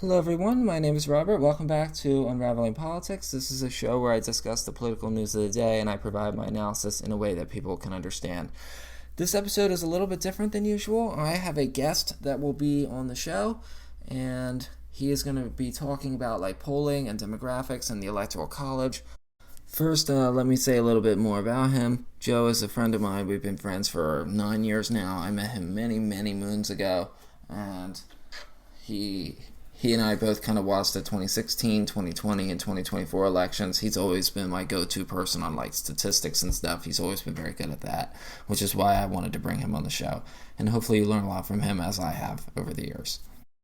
Hello, everyone. My name is Robert. Welcome back to Unraveling Politics. This is a show where I discuss the political news of the day and I provide my analysis in a way that people can understand. This episode is a little bit different than usual. I have a guest that will be on the show, and he is going to be talking about like polling and demographics and the electoral college. First, let me say a little bit more about him. Joe is a friend of mine. We've been friends for 9 years now. I met him many, many moons ago, and he he and I both kind of watched the 2016, 2020, and 2024 elections. He's always been my go-to person on like statistics and stuff. He's always been very good at that, which is why I wanted to bring him on the show. And hopefully you learn a lot from him as I have over the years.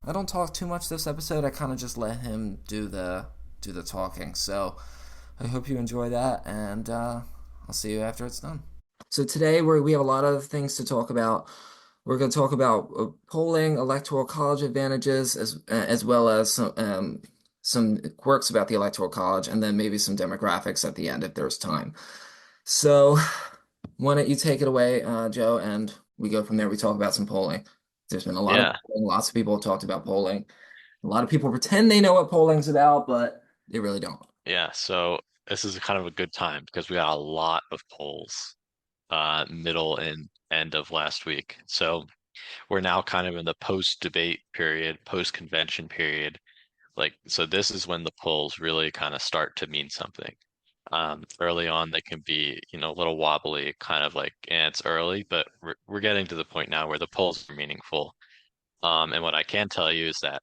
I don't talk too much this episode. I kind of just let him do the talking. So I hope you enjoy that, and I'll see you after it's done. So today we have a lot of things to talk about. We're going to talk about polling, electoral college advantages, as well as some quirks about the electoral college, and then maybe some demographics at the end if there's time. So why don't you take it away, Joe, and we go from there. We talk about some polling. There's been a lot of Yeah, polling. Lots of people have talked about polling. A lot of people pretend they know what polling's about, but they really don't. yeah. So this is kind of a good time because we got a lot of polls middle and end of last week. So we're now kind of in the post-debate period, post-convention period. So this is when the polls really kind of start to mean something. Early on, they can be, a little wobbly, kind of like, it's early, but we're getting to the point now where the polls are meaningful. And what I can tell you is that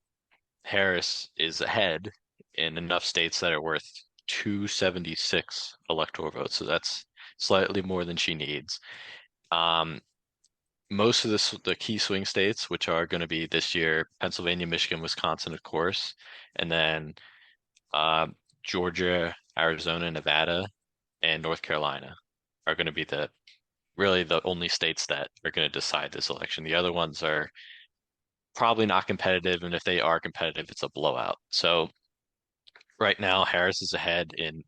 Harris is ahead in enough states that are worth 276 electoral votes. So that's slightly more than she needs. Um, Most of the key swing states, which are going to be this year, Pennsylvania, Michigan, Wisconsin, of course, and then uh, Georgia, Arizona, Nevada, and North Carolina are going to be the really the only states that are going to decide this election. The other ones are probably not competitive, and if they are competitive, it's a blowout. So right now, Harris is ahead in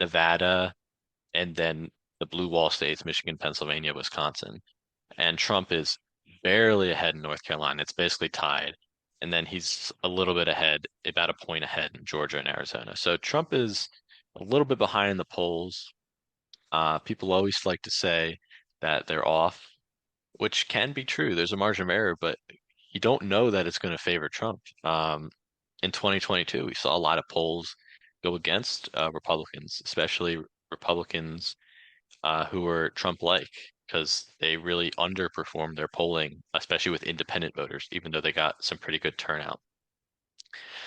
Nevada and then the blue wall states, Michigan, Pennsylvania, Wisconsin. And Trump is barely ahead in North Carolina. It's basically tied. And then he's a little bit ahead, about a point ahead in Georgia and Arizona. So Trump is a little bit behind in the polls. People always like to say that they're off, which can be true. There's a margin of error, but you don't know that it's going to favor Trump. In 2022, we saw a lot of polls go against Republicans, especially Republicans who were Trump-like, because they really underperformed their polling, especially with independent voters, even though they got some pretty good turnout.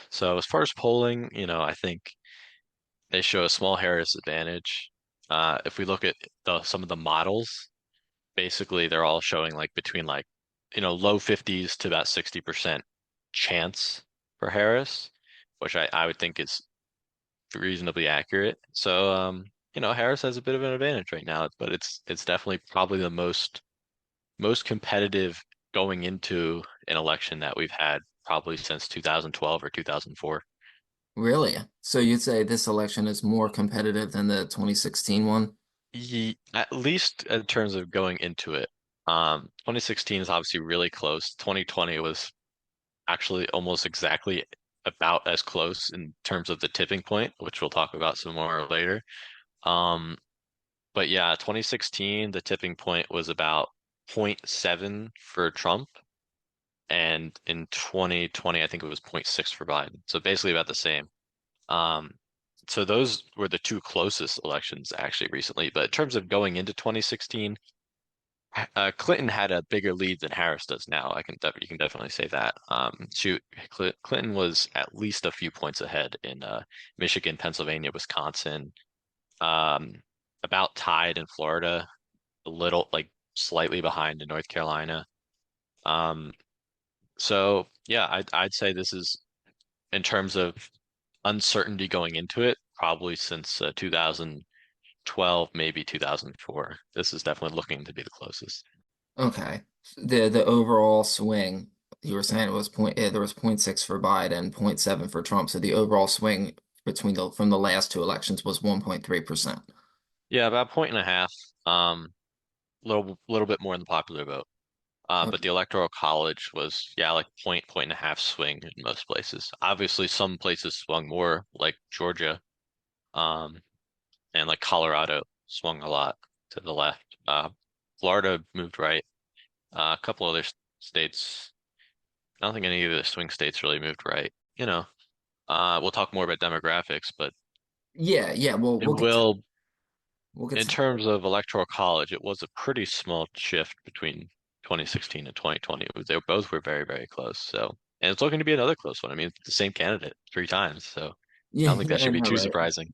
So as far as polling, I think they show a small Harris advantage. If we look at some of the models, basically they're all showing like between like, low 50s to about 60% chance for Harris, which I would think is reasonably accurate. So Harris has a bit of an advantage right now, but it's definitely probably the most competitive going into an election that we've had probably since 2012 or 2004. Really? So you'd say this election is more competitive than the 2016 one? At least in terms of going into it. 2016 is obviously really close. 2020 was actually almost exactly about as close in terms of the tipping point, which we'll talk about some more later. Um, but yeah, 2016, the tipping point was about zero point 0.7 for Trump, and in 2020, I think it was zero point 0.6 for Biden. So basically about the same. Um, so those were the two closest elections actually recently. But in terms of going into 2016, Clinton had a bigger lead than Harris does now. You can definitely say that. Clinton was at least a few points ahead in Michigan, Pennsylvania, Wisconsin, um, about tied in Florida, a little like slightly behind in North Carolina. Um, so yeah, I'd say this is in terms of uncertainty going into it, probably since 2012, maybe 2004. This is definitely looking to be the closest. Okay. The overall swing, you were saying it was there was point 0.6 for Biden, point 0.7 for Trump. So the overall swing between the from the last two elections was 1.3%. Yeah, about a point and a half. Little bit more in the popular vote. But the electoral college was, yeah, like point and a half swing in most places. Obviously, some places swung more, like Georgia, um, and like Colorado swung a lot to the left. Florida moved right. A couple other states, I don't think any of the swing states really moved right. We'll talk more about demographics, but Yeah, yeah. Well, it will, we'll get in to terms of electoral college, it was a pretty small shift between 2016 and 2020. They both were very, very close. So, and it's looking to be another close one. I mean, the same candidate three times. So I yeah, don't think that yeah, I should be know, too right? surprising.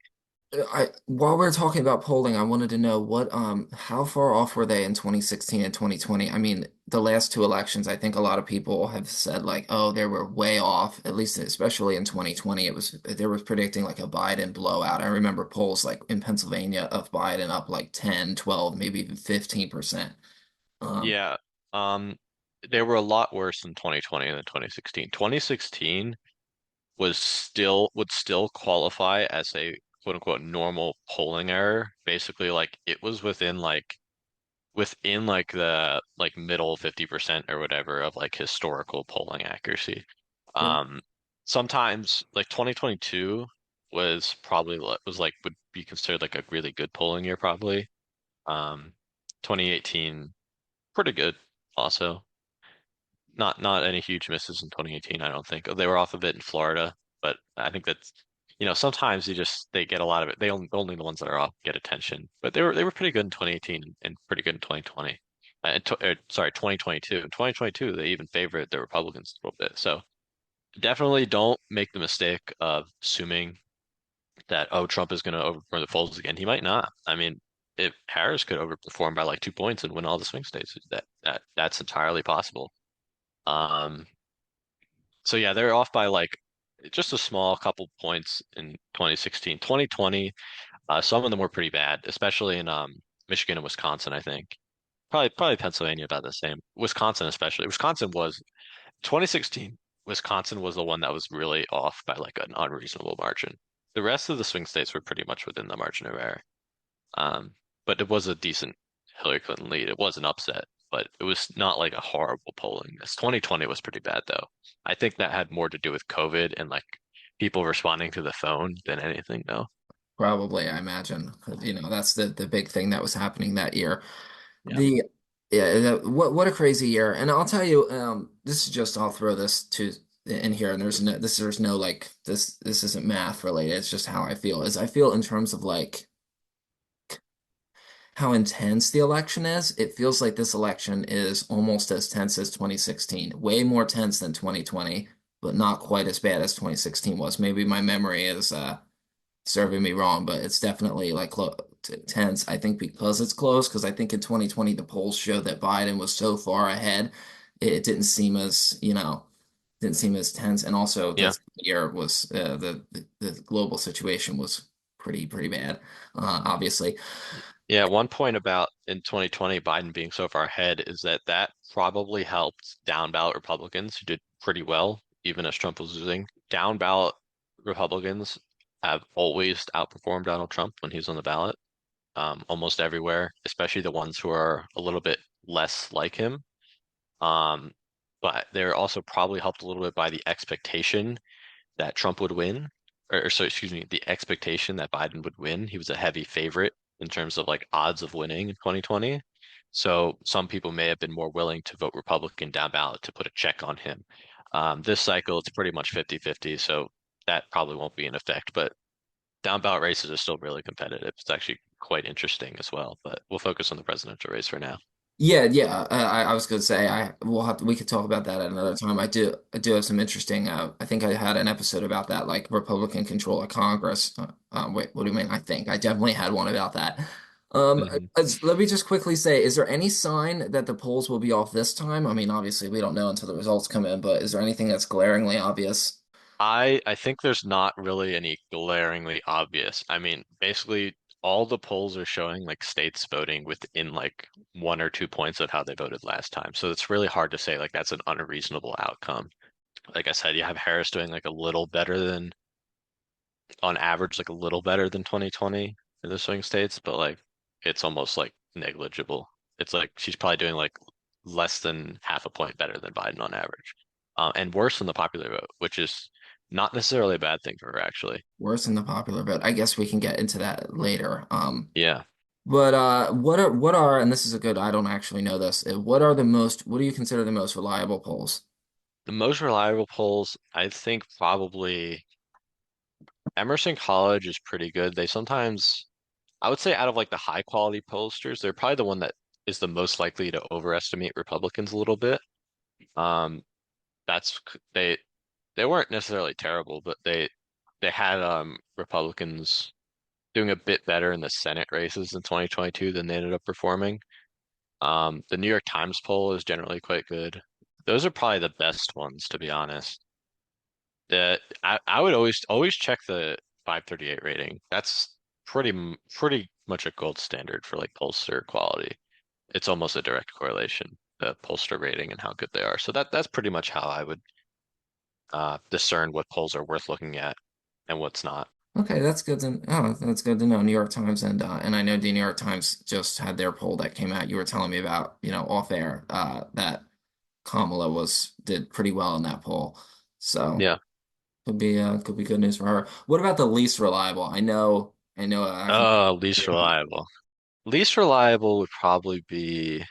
I while we're talking about polling, I wanted to know what how far off were they in 2016 and 2020? I mean, the last two elections, I think a lot of people have said like, oh, they were way off, at least especially in 2020. It was they were predicting like a Biden blowout. I remember polls like in Pennsylvania of Biden up like 10, 12, maybe even 15%. Um, Yeah. Um, they were a lot worse in 2020 than 2016. 2016 would still qualify as a quote unquote normal polling error. Basically, like it was within the like middle 50% or whatever of like historical polling accuracy. yeah. Um, Sometimes like 2022 would be considered like a really good polling year probably. Um, 2018 pretty good also. Not any huge misses in 2018, I don't think. They were off a bit in Florida, but I think that's sometimes they get a lot of it. They only the ones that are off get attention. But they were pretty good in 2018 and pretty good in 2020. Sorry, 2022. In 2022, they even favored the Republicans a little bit. So definitely don't make the mistake of assuming that, oh, Trump is going to overperform the polls again. He might not. I mean, if Harris could overperform by like 2 points and win all the swing states, that's entirely possible. Um, so yeah, they're off by like just a small couple points in 2016. 2020, some of them were pretty bad, especially in Michigan and Wisconsin, I think. Probably Pennsylvania about the same. Wisconsin especially. Wisconsin was 2016. Wisconsin was the one that was really off by like an unreasonable margin. The rest of the swing states were pretty much within the margin of error. Um, but it was a decent Hillary Clinton lead. It was an upset, but it was not like a horrible polling. This 2020 was pretty bad though. I think that had more to do with COVID and like people responding to the phone than anything though. Probably, I imagine. 'Cause, that's the big thing that was happening that year. Yeah. The yeah, what a crazy year. And I'll tell you, this is just I'll throw this to in here, and there's no like this isn't math related. It's just how I feel. Is I feel in terms of like how intense the election is. It feels like this election is almost as tense as 2016, way more tense than 2020, but not quite as bad as 2016 was. Maybe my memory is serving me wrong, but it's definitely like tense. I think because it's close, because I think in 2020 the polls showed that Biden was so far ahead, it didn't seem as, didn't seem as tense. And also Yeah. this year was the global situation was pretty bad, obviously. Yeah, one point about in 2020 Biden being so far ahead is that probably helped down ballot Republicans who did pretty well, even as Trump was losing. Down ballot Republicans have always outperformed Donald Trump when he's on the ballot, almost everywhere, especially the ones who are a little bit less like him. Um, but they're also probably helped a little bit by the expectation that Trump would win, or so excuse me, the expectation that Biden would win. He was a heavy favorite in terms of like odds of winning in 2020. So some people may have been more willing to vote Republican down ballot to put a check on him. This cycle, it's pretty much 50-50, so that probably won't be in effect. But down ballot races are still really competitive. It's actually quite interesting as well. But we'll focus on the presidential race for now. Yeah, yeah. I was going to say we could talk about that at another time. I do have some interesting. I think I had an episode about that, like Republican control of Congress. Wait, what do you mean? I think I definitely had one about that. Mhm. Let me just quickly say, is there any sign that the polls will be off this time? I mean, obviously we don't know until the results come in, but is there anything that's glaringly obvious? I think there's not really any glaringly obvious. I mean, basically all the polls are showing like states voting within like 1 or 2 points of how they voted last time. So it's really hard to say like that's an unreasonable outcome. Like I said, you have Harris doing like a little better than on average, like a little better than 2020 in the swing states, but like it's almost like negligible. It's like she's probably doing like less than half a point better than Biden on average, and worse than the popular vote, which is not necessarily a bad thing for her, actually. Worse than the popular vote. I guess we can get into that later. Yeah. But what are and this is a good, I don't actually know this. What do you consider the most reliable polls? The most reliable polls, I think probably Emerson College is pretty good. They sometimes, I would say out of like the high quality pollsters, they're probably the one that is the most likely to overestimate Republicans a little bit. Um, they weren't necessarily terrible, but they had Republicans doing a bit better in the Senate races in 2022 than they ended up performing. The New York Times poll is generally quite good. Those are probably the best ones, to be honest. I would always check the 538 rating. That's pretty much a gold standard for like pollster quality. It's almost a direct correlation, the pollster rating and how good they are. So that's pretty much how I would discern what polls are worth looking at and what's not. Okay, that's good to know. New York Times and I know the New York Times just had their poll that came out. You were telling me about, off air, that Kamala was did pretty well in that poll. So Yeah. could be good news for her. What about the least reliable? I know I can Least reliable. Least reliable would probably be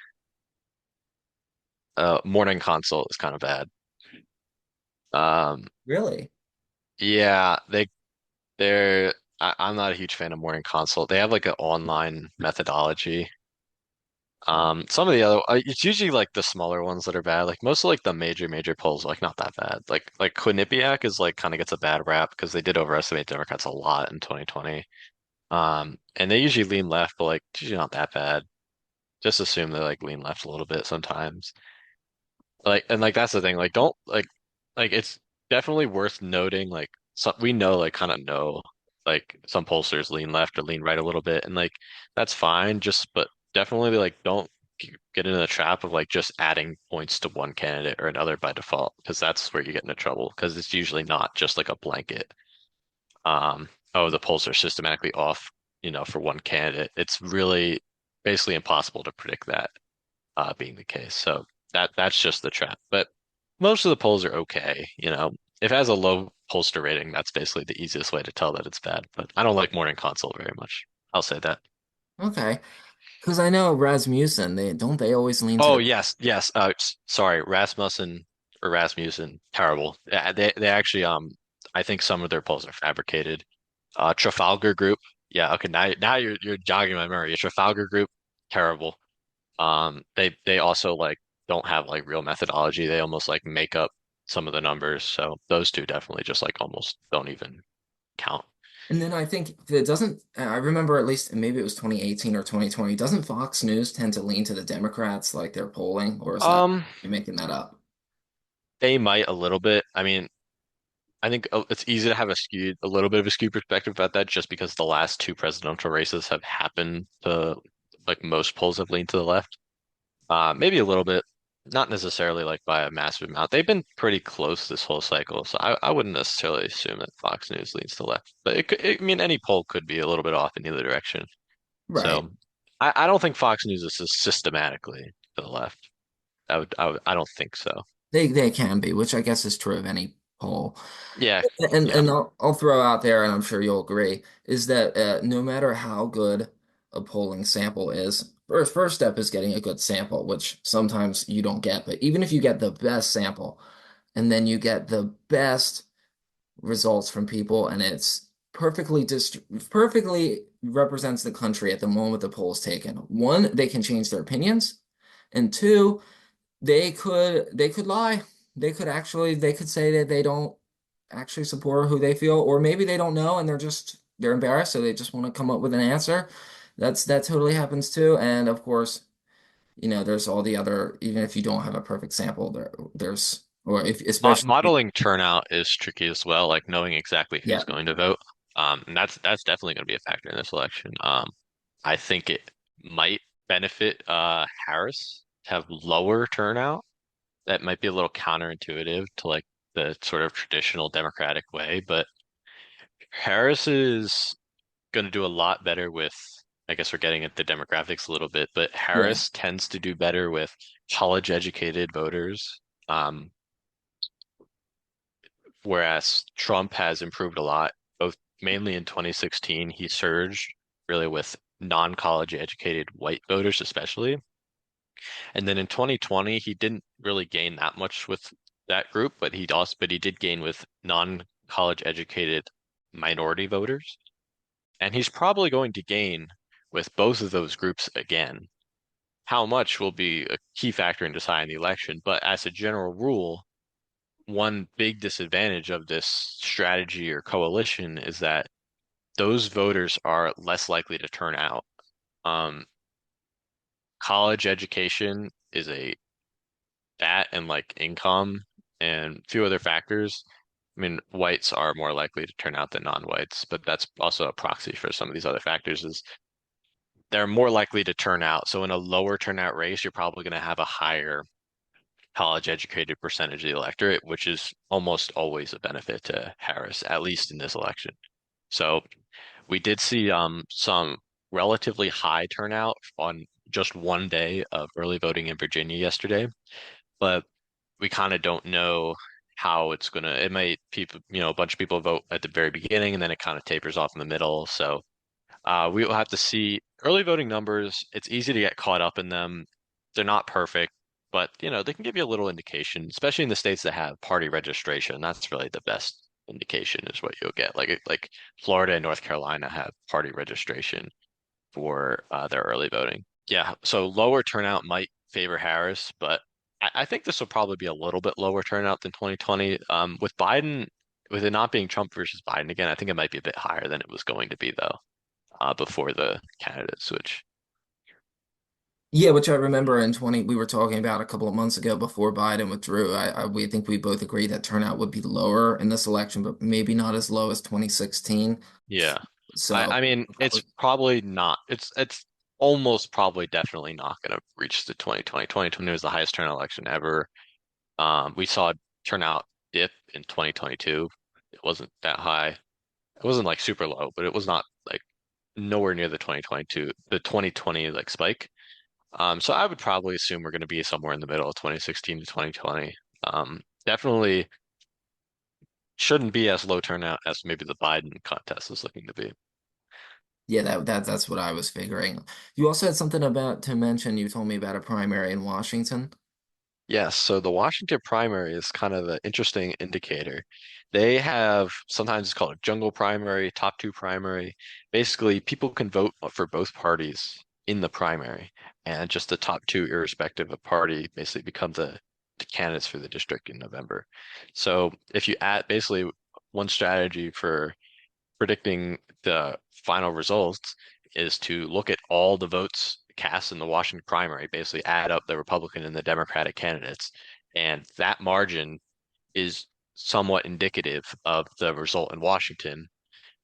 Morning Consult is kind of bad. Um, really. yeah, I'm not a huge fan of Morning Consult. They have like an online methodology. Some of the other, it's usually like the smaller ones that are bad. Like most of like the major polls, are, like not that bad. Like Quinnipiac is like kind of gets a bad rap because they did overestimate Democrats a lot in 2020. And they usually lean left, but like it's usually not that bad. Just assume they like lean left a little bit sometimes. Like and like that's the thing. Like don't like it's definitely worth noting. Like some we know like kind of know like some pollsters lean left or lean right a little bit, and like that's fine. Just but definitely like don't get into the trap of like just adding points to one candidate or another by default, because that's where you get into trouble. Because it's usually not just like a blanket. Oh, the polls are systematically off, for one candidate. It's really basically impossible to predict that being the case. So that's just the trap. But most of the polls are okay. If it has a low pollster rating, that's basically the easiest way to tell that it's bad. But I don't like Morning Consult very much. I'll say that. Okay. Because I know Rasmussen, they always lean to Oh the yes, yes. Sorry, Rasmussen, terrible. Yeah, they actually I think some of their polls are fabricated. Trafalgar Group, yeah. Okay, now you're jogging my memory. Trafalgar Group, terrible. They also like don't have like real methodology. They almost like make up some of the numbers. So those two definitely just like almost don't even count. And then I think it doesn't, I remember at least maybe it was 2018 or 2020. Doesn't Fox News tend to lean to the Democrats like they're polling, or is that Um, you making that up? they might a little bit. I mean, I think it's easy to have a little bit of a skewed perspective about that just because the last two presidential races have happened to like most polls have leaned to the left. Maybe a little bit, not necessarily like by a massive amount. They've been pretty close this whole cycle, so I wouldn't necessarily assume that Fox News leans to the left. But I mean, any poll could be a little bit off in either direction. Right. So I don't think Fox News is systematically to the left. I don't think so. They can be, which I guess is true of any poll. Yeah, And yeah. and I'll throw out there, and I'm sure you'll agree, is that no matter how good a polling sample is, first step is getting a good sample, which sometimes you don't get. But even if you get the best sample, and then you get the best results from people, and it's perfectly represents the country at the moment the poll is taken. One, they can change their opinions, and two, they could lie. They could say that they don't actually support who they feel, or maybe they don't know and they're embarrassed, so they just want to come up with an answer. That totally happens too. And of course, there's all the other, even if you don't have a perfect sample, there's or if especially Modeling turnout is tricky as well, like knowing exactly yeah, who's going to vote. And that's definitely going to be a factor in this election. I think it might benefit Harris to have lower turnout. That might be a little counterintuitive to like the sort of traditional Democratic way, but Harris is going to do a lot better with I guess we're getting at the demographics a little bit, but Yeah. Harris tends to do better with college educated voters. Um, Whereas Trump has improved a lot, both mainly in 2016, he surged really with non-college educated white voters, especially. And then in 2020, he didn't really gain that much with that group, but he did gain with non-college educated minority voters. And he's probably going to gain with both of those groups again. How much will be a key factor in deciding the election, but as a general rule, one big disadvantage of this strategy or coalition is that those voters are less likely to turn out. Um, College education is a that and like income and a few other factors. I mean, whites are more likely to turn out than non-whites, but that's also a proxy for some of these other factors is they're more likely to turn out. So in a lower turnout race, you're probably going to have a higher college educated percentage of the electorate, which is almost always a benefit to Harris, at least in this election. So we did see some relatively high turnout on just one day of early voting in Virginia yesterday, but we kind of don't know how it's gonna. It might people, a bunch of people vote at the very beginning and then it kind of tapers off in the middle. So we will have to see early voting numbers. It's easy to get caught up in them. They're not perfect, but they can give you a little indication, especially in the states that have party registration. That's really the best indication is what you'll get. Like Florida and North Carolina have party registration for their early voting. Yeah, so lower turnout might favor Harris, but I think this will probably be a little bit lower turnout than 2020. With Biden, with it not being Trump versus Biden again, I think it might be a bit higher than it was going to be though before the candidate switch. Yeah, which I remember in 20, we were talking about a couple of months ago before Biden withdrew. We think we both agreed that turnout would be lower in this election, but maybe not as low as 2016. Yeah. So I mean, that it's probably not. It's almost probably definitely not going to reach the 2020. 2020 was the highest turnout election ever. We saw turnout dip in 2022. It wasn't that high. It wasn't like super low, but it was not like nowhere near the 2020 like spike. So I would probably assume we're going to be somewhere in the middle of 2016 to 2020. Definitely shouldn't be as low turnout as maybe the Biden contest is looking to be. yeah, that's what I was figuring. You also had something about to mention. You told me about a primary in Washington. Yes, so the Washington primary is kind of an interesting indicator. They have sometimes it's called a jungle primary, top two primary. Basically, people can vote for both parties in the primary, and just the top two, irrespective of party, basically become the candidates for the district in November. So if you add basically one strategy for predicting the final results is to look at all the votes cast in the Washington primary, basically add up the Republican and the Democratic candidates. And that margin is somewhat indicative of the result in Washington.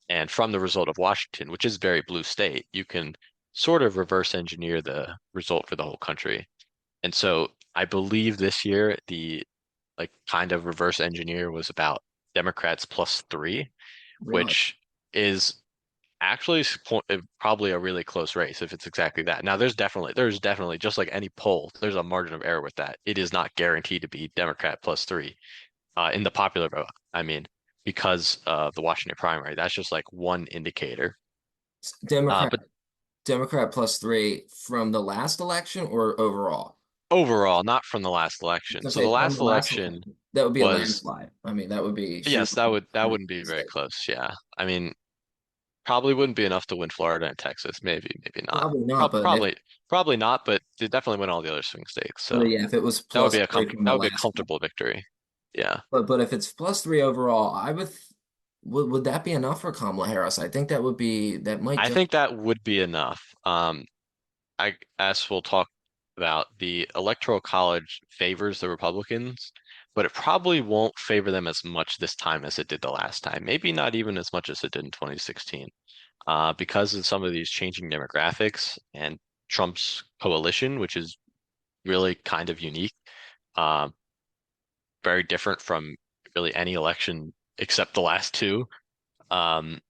And from the result of Washington, which is very blue state, you can sort of reverse engineer the result for the whole country. And so I believe this year the like kind of reverse engineer was about Democrats +3, Really? which is actually probably a really close race if it's exactly that. Now, there's definitely just like any poll, there's a margin of error with that. It is not guaranteed to be Democrat +3 in the popular vote. I mean, because of the Washington primary, that's just like one indicator. Democrat But Democrat +3 from the last election or overall? overall, not from the last I was election. gonna So say the from last the last election election, that would be a was, landslide. I mean, that would be yes, huge. that wouldn't be very close. Yeah, I mean, probably wouldn't be enough to win Florida and Texas. Maybe not. Probably not, Prob but if probably not, but they definitely win all the other swing states. but So yeah, if it was that would be +3 from that the would be a last one, comfortable victory. Yeah. but if it's +3 overall, would that be enough for Kamala Harris? I think that might I just think that would be enough. As we'll talk about, the Electoral College favors the Republicans, but it probably won't favor them as much this time as it did the last time. Maybe not even as much as it did in 2016. Because of some of these changing demographics and Trump's coalition, which is really kind of unique, uh, very different from really any election except the last two. Um,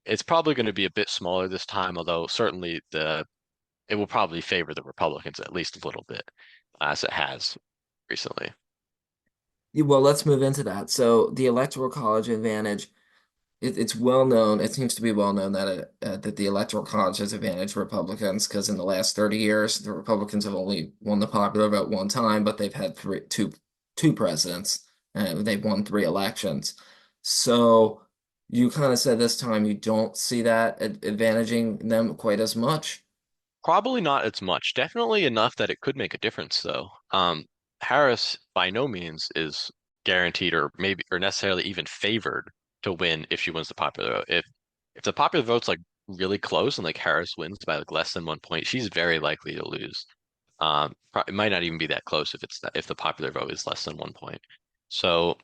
it's probably going to be a bit smaller this time, although certainly the it will probably favor the Republicans at least a little bit, as it has recently. Yeah, well, let's move into that. So the Electoral College advantage, it's well known. It seems to be well known that the Electoral College has advantaged Republicans because in the last 30 years, the Republicans have only won the popular vote one time, but they've had two presidents and they've won three elections. So you kind of said this time you don't see that advantaging them quite as much. Probably not as much. Definitely enough that it could make a difference, though. Harris by no means is guaranteed or maybe or necessarily even favored to win if she wins the popular vote. If the popular vote's like really close and like Harris wins by like less than 1 point, she's very likely to lose. It might not even be that close if the popular vote is less than 1 point. So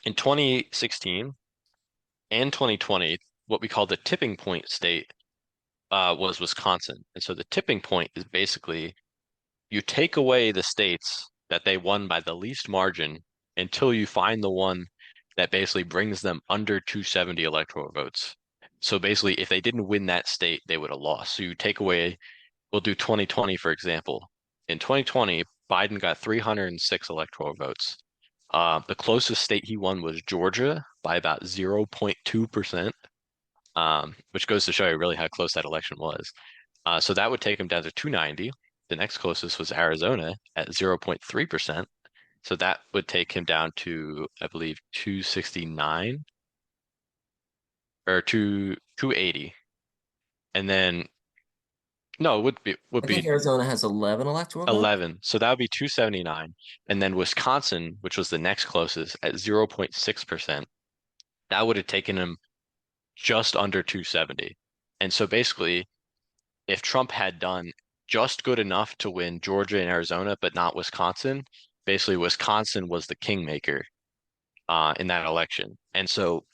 in 2016 and 2020, what we call the tipping point state was Wisconsin. And so the tipping point is basically you take away the states that they won by the least margin until you find the one that basically brings them under 270 electoral votes. So basically, if they didn't win that state, they would have lost. So you take away, we'll do 2020, for example. In 2020, Biden got 306 electoral votes. The closest state he won was Georgia by about 0.2%, which goes to show you really how close that election was. So that would take him down to 290. The next closest was Arizona at 0.3%. So that would take him down to, I believe, 269 or 280. And then no, it would I think be Arizona has 11 electoral votes. 11. So that would be 279. And then Wisconsin, which was the next closest at 0.6%, that would have taken him just under 270. And so basically, if Trump had done just good enough to win Georgia and Arizona, but not Wisconsin, basically Wisconsin was the kingmaker in that election. And so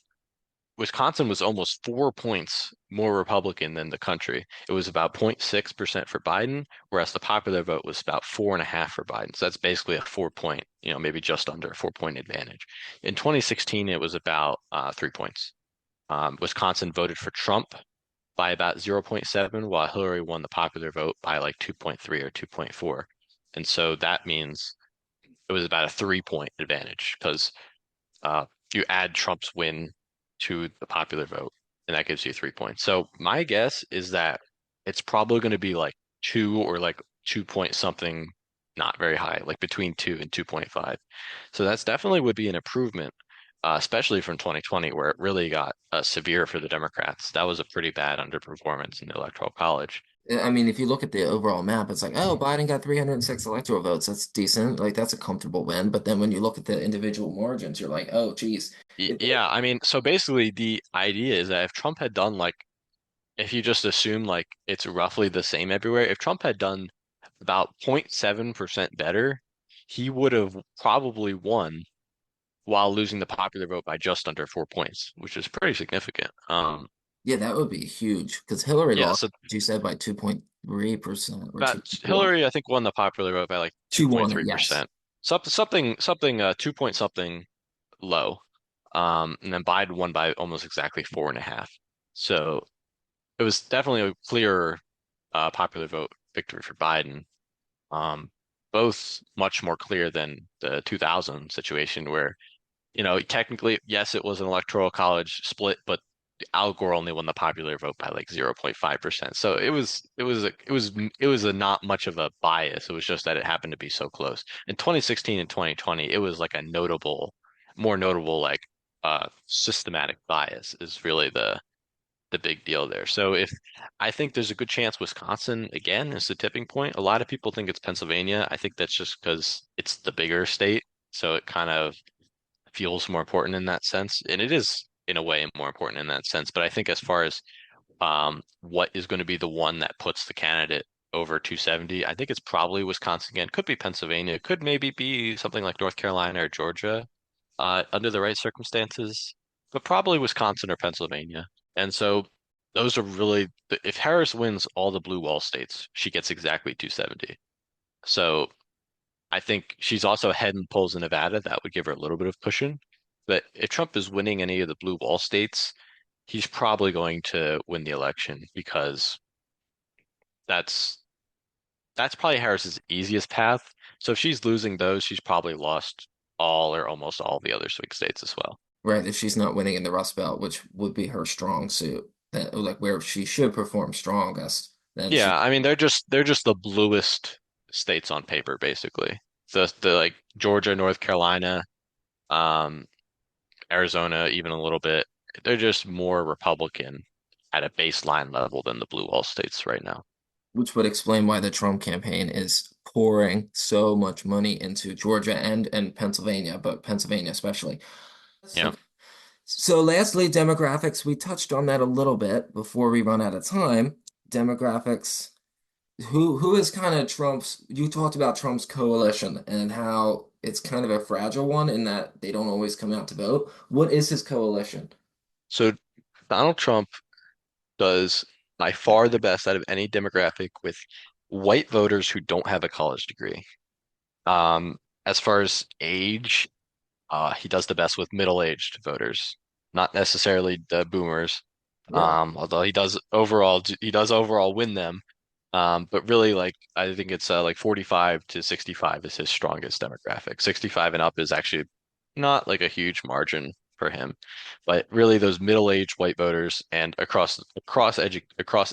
Wisconsin was almost 4 points more Republican than the country. It was about 0.6% for Biden, whereas the popular vote was about 4.5 for Biden. So that's basically a 4 point, maybe just under a 4 point advantage. In 2016, it was about 3 points. Wisconsin voted for Trump by about 0.7, while Hillary won the popular vote by like 2.3 or 2.4. And so that means it was about a 3 point advantage because you add Trump's win to the popular vote, and that gives you 3 points. So my guess is that it's probably going to be like two or like 2 point something, not very high, like between 2 and 2.5. So that's definitely would be an improvement, especially from 2020, where it really got severe for the Democrats. That was a pretty bad underperformance in the Electoral College. I mean, if you look at the overall map, it's like, oh, Biden got 306 electoral votes. That's decent. Like, that's a comfortable win. But then when you look at the individual margins, you're like, oh, geez. Yeah, I mean, so basically the idea is that if Trump had done like, if you just assume like it's roughly the same everywhere, if Trump had done about 0.7% better, he would have probably won while losing the popular vote by just under 4 points, which is pretty significant. Yeah, that would be huge because Hillary Yeah, lost, so as you said, by 2.3% or about 2.4. Hillary, I think, won the popular vote by like 2 won it, yes. 2.3%. Something 2 point something low. And then Biden won by almost exactly 4.5. So it was definitely a clear popular vote victory for Biden. Um, both much more clear than the 2000 situation where, technically, yes, it was an electoral college split, but Al Gore only won the popular vote by like 0.5%. So it was a not much of a bias. It was just that it happened to be so close. In 2016 and 2020, it was like a more notable like systematic bias is really the big deal there. So if I think there's a good chance Wisconsin again is the tipping point. A lot of people think it's Pennsylvania. I think that's just because it's the bigger state, so it kind of feels more important in that sense, and it is in a way more important in that sense. But I think as far as what is going to be the one that puts the candidate over 270, I think it's probably Wisconsin again. Could be Pennsylvania. Could maybe be something like North Carolina or Georgia under the right circumstances, but probably Wisconsin or Pennsylvania. And so those are really, if Harris wins all the blue wall states, she gets exactly 270. So I think she's also ahead in polls in Nevada. That would give her a little bit of cushion. But if Trump is winning any of the blue wall states, he's probably going to win the election because that's that's probably Harris's easiest path. So if she's losing those, she's probably lost all or almost all the other swing states as well. Right, if she's not winning in the Rust Belt, which would be her strong suit, that like where she should perform strongest, then she Yeah, I mean they're just the bluest states on paper, basically. The like Georgia, North Carolina, um, Arizona, even a little bit. They're just more Republican at a baseline level than the blue wall states right now. which would explain why the Trump campaign is pouring so much money into Georgia and Pennsylvania, but Pennsylvania especially. Yeah. So lastly, demographics. We touched on that a little bit before we run out of time. Demographics. Who is kind of Trump's? You talked about Trump's coalition and how it's kind of a fragile one in that they don't always come out to vote. What is his coalition? So Donald Trump does by far the best out of any demographic with white voters who don't have a college degree. As far as age, he does the best with middle-aged voters, not necessarily the boomers. Really? Although he does overall win them. But really, like I think it's like 45 to 65 is his strongest demographic. 65 and up is actually not like a huge margin for him, but really those middle-aged white voters and across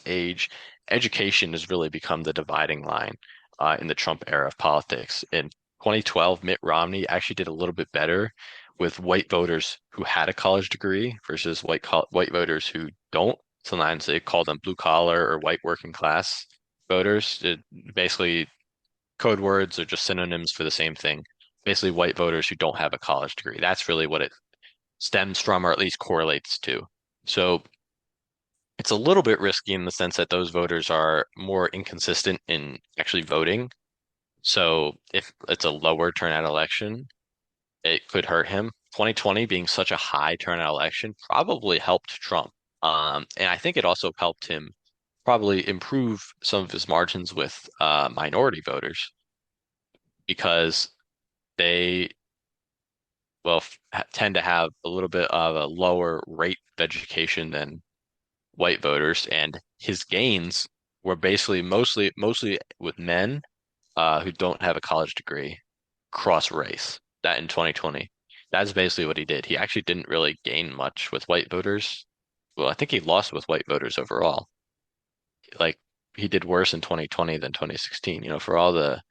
age, education has really become the dividing line in the Trump era of politics. In 2012, Mitt Romney actually did a little bit better with white voters who had a college degree versus white voters who don't. Sometimes they call them blue collar or white working class voters. Basically, code words are just synonyms for the same thing. Basically, white voters who don't have a college degree. That's really what it stems from, or at least correlates to. So it's a little bit risky in the sense that those voters are more inconsistent in actually voting. So if it's a lower turnout election, it could hurt him. 2020 being such a high turnout election probably helped Trump. And I think it also helped him probably improve some of his margins with minority voters because they well tend to have a little bit of a lower rate of education than white voters, and his gains were basically mostly with men who don't have a college degree cross race. That in 2020, that's basically what he did. He actually didn't really gain much with white voters. Well, I think he lost with white voters overall. Like he did worse in 2020 than 2016. For all the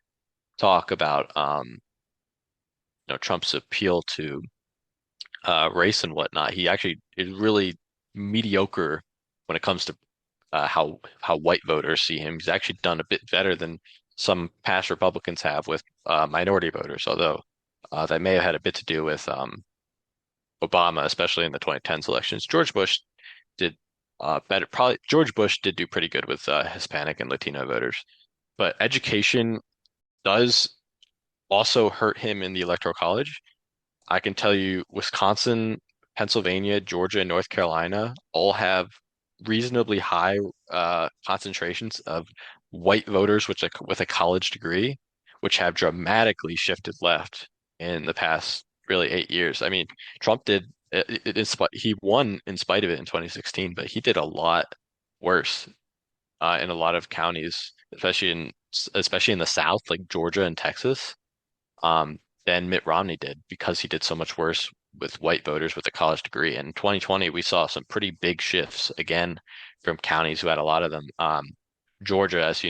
talk about Trump's appeal to race and whatnot, he actually is really mediocre when it comes to how white voters see him. He's actually done a bit better than some past Republicans have with minority voters, although that may have had a bit to do with Obama, especially in the 2010s elections. George Bush did better. Probably George Bush did do pretty good with Hispanic and Latino voters, but education does also hurt him in the Electoral College. I can tell you Wisconsin, Pennsylvania, Georgia, and North Carolina all have reasonably high concentrations of white voters with a college degree, which have dramatically shifted left in the past really 8 years. I mean, Trump did he won in spite of it in 2016, but he did a lot worse in a lot of counties, especially in the South, like Georgia and Texas than Mitt Romney did because he did so much worse with white voters with a college degree. In 2020, we saw some pretty big shifts again from counties who had a lot of them. Georgia, as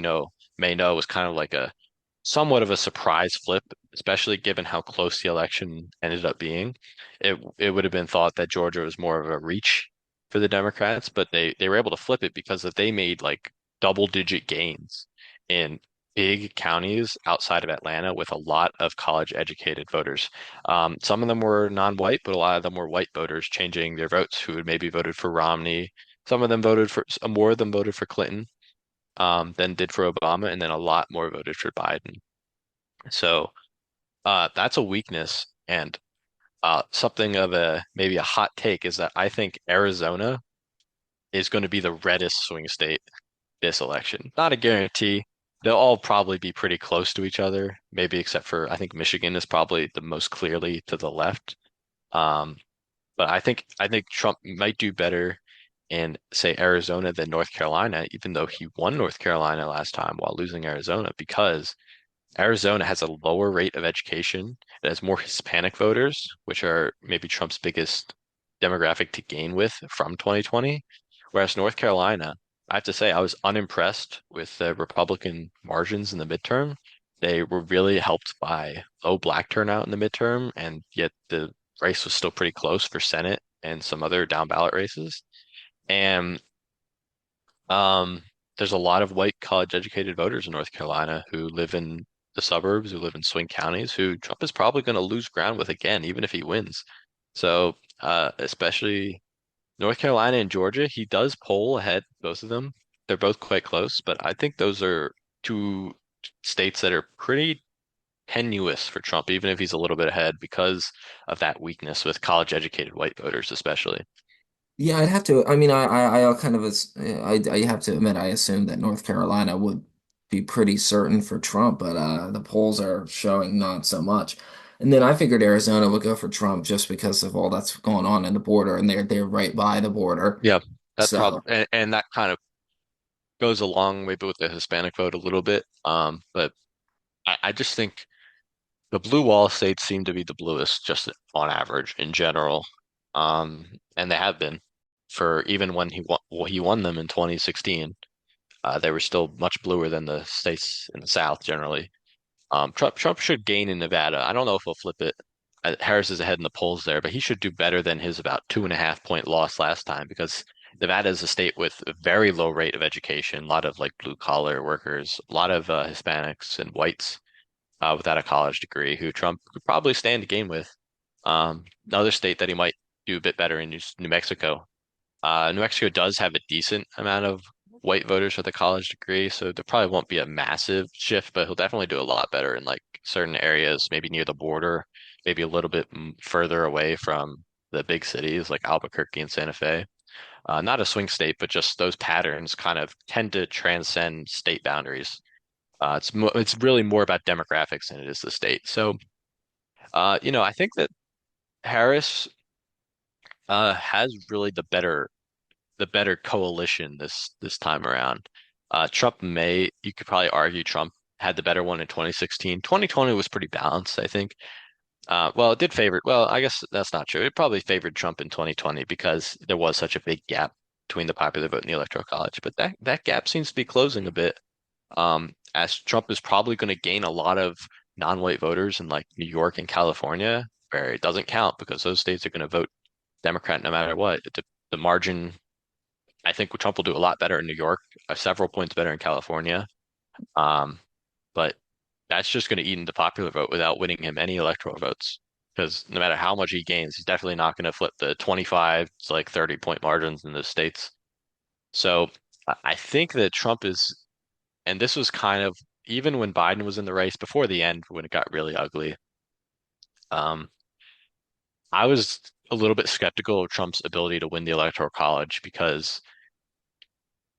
may know, was kind of like a somewhat of a surprise flip, especially given how close the election ended up being. It would have been thought that Georgia was more of a reach for the Democrats, but they were able to flip it because they made like double-digit gains in big counties outside of Atlanta with a lot of college educated voters. Some of them were non-white, but a lot of them were white voters changing their votes who had maybe voted for Romney. Some of them voted for more of them voted for Clinton than did for Obama, and then a lot more voted for Biden. So that's a weakness, and something of a maybe a hot take is that I think Arizona is going to be the reddest swing state this election. Not a guarantee. They'll all probably be pretty close to each other, maybe except for I think Michigan is probably the most clearly to the left. Um, but I think Trump might do better in, say, Arizona than North Carolina, even though he won North Carolina last time while losing Arizona, because Arizona has a lower rate of education. It has more Hispanic voters, which are maybe Trump's biggest demographic to gain with from 2020. Whereas North Carolina, I have to say, I was unimpressed with the Republican margins in the midterm. They were really helped by low black turnout in the midterm, and yet the race was still pretty close for Senate and some other down ballot races. And um, there's a lot of white college educated voters in North Carolina who live in the suburbs, who live in swing counties, who Trump is probably going to lose ground with again, even if he wins. So, especially North Carolina and Georgia, he does poll ahead, both of them. They're both quite close, but I think those are two states that are pretty tenuous for Trump, even if he's a little bit ahead because of that weakness with college educated white voters, especially. Yeah, I'd have to. I mean, I kind of, I have to admit, I assumed that North Carolina would be pretty certain for Trump, but the polls are showing not so much. And then I figured Arizona would go for Trump just because of all that's going on in the border, and they're right by the border. Yeah, that So probably and that kind of goes along maybe with the Hispanic vote a little bit. But I just think the blue wall states seem to be the bluest just on average in general. And they have been for even when he won them in 2016. They were still much bluer than the states in the South generally. Trump should gain in Nevada. I don't know if he'll flip it. Harris is ahead in the polls there, but he should do better than his about 2.5 point loss last time because Nevada is a state with a very low rate of education, a lot of like blue collar workers, a lot of Hispanics and whites without a college degree who Trump could probably stand to game with. Another state that he might do a bit better in is New Mexico. New Mexico does have a decent amount of white voters with a college degree, so there probably won't be a massive shift, but he'll definitely do a lot better in like certain areas, maybe near the border, maybe a little bit further away from the big cities like Albuquerque and Santa Fe. Not a swing state, but just those patterns kind of tend to transcend state boundaries. It's really more about demographics than it is the state. So, I think that Harris has really the better coalition this time around. You could probably argue Trump had the better one in 2016. 2020 was pretty balanced, I think. Well, it did favor, well, I guess that's not true. It probably favored Trump in 2020 because there was such a big gap between the popular vote and the electoral college. But that gap seems to be closing a bit. As Trump is probably going to gain a lot of non-white voters in like New York and California, where it doesn't count because those states are going to vote Democrat no matter what. The margin I think Trump will do a lot better in New York, several points better in California. Um, but that's just going to eat into popular vote without winning him any electoral votes. Because no matter how much he gains, he's definitely not going to flip the 25 to like 30 point margins in those states. So I think that Trump is, and this was kind of even when Biden was in the race before the end, when it got really ugly. Um, I was a little bit skeptical of Trump's ability to win the electoral college because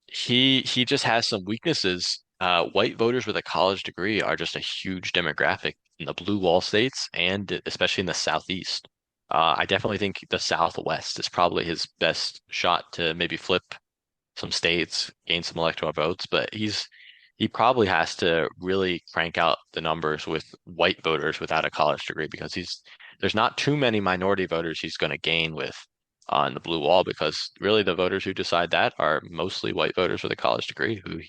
he just has some weaknesses. White voters with a college degree are just a huge demographic in the blue wall states and especially in the Southeast. I definitely think the Southwest is probably his best shot to maybe flip some states, gain some electoral votes, but he probably has to really crank out the numbers with white voters without a college degree because there's not too many minority voters he's going to gain with on the blue wall because really the voters who decide that are mostly white voters with a college degree who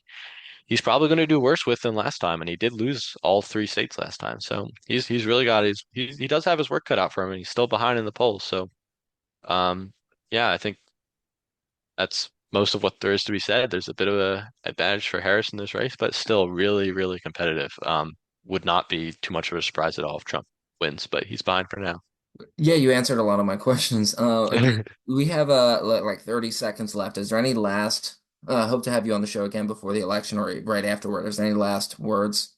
he's probably going to do worse with than last time, and he did lose all three states last time. So he's really got he does have his work cut out for him, and he's still behind in the polls. So um, yeah, I think that's most of what there is to be said. There's a bit of a advantage for Harris in this race, but still really, really competitive. Would not be too much of a surprise at all if Trump wins, but he's behind for now. yeah, you answered a lot of my questions. We have like 30 seconds left. Is there any last? Hope to have you on the show again before the election or right afterward. Is there any last words?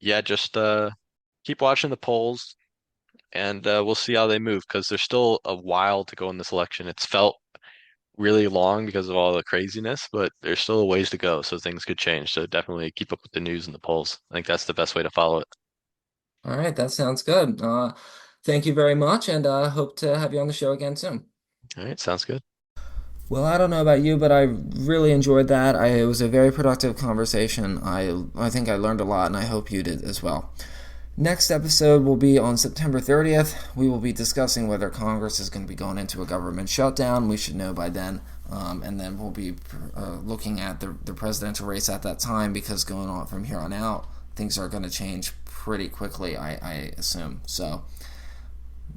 Yeah, just keep watching the polls and we'll see how they move because there's still a while to go in this election. It's felt really long because of all the craziness, but there's still a ways to go, so things could change. So definitely keep up with the news and the polls. I think that's the best way to follow it. All right, that sounds good. Thank you very much, and hope to have you on the show again soon. All right, sounds good. Well, I don't know about you, but I really enjoyed that. It was a very productive conversation. I think I learned a lot, and I hope you did as well. Next episode will be on September 30th. We will be discussing whether Congress is going to be going into a government shutdown. We should know by then. And then we'll be looking at the presidential race at that time, because going on from here on out, things are going to change pretty quickly, I assume. So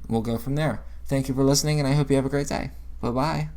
we'll go from there. Thank you for listening, and I hope you have a great day. Bye-bye.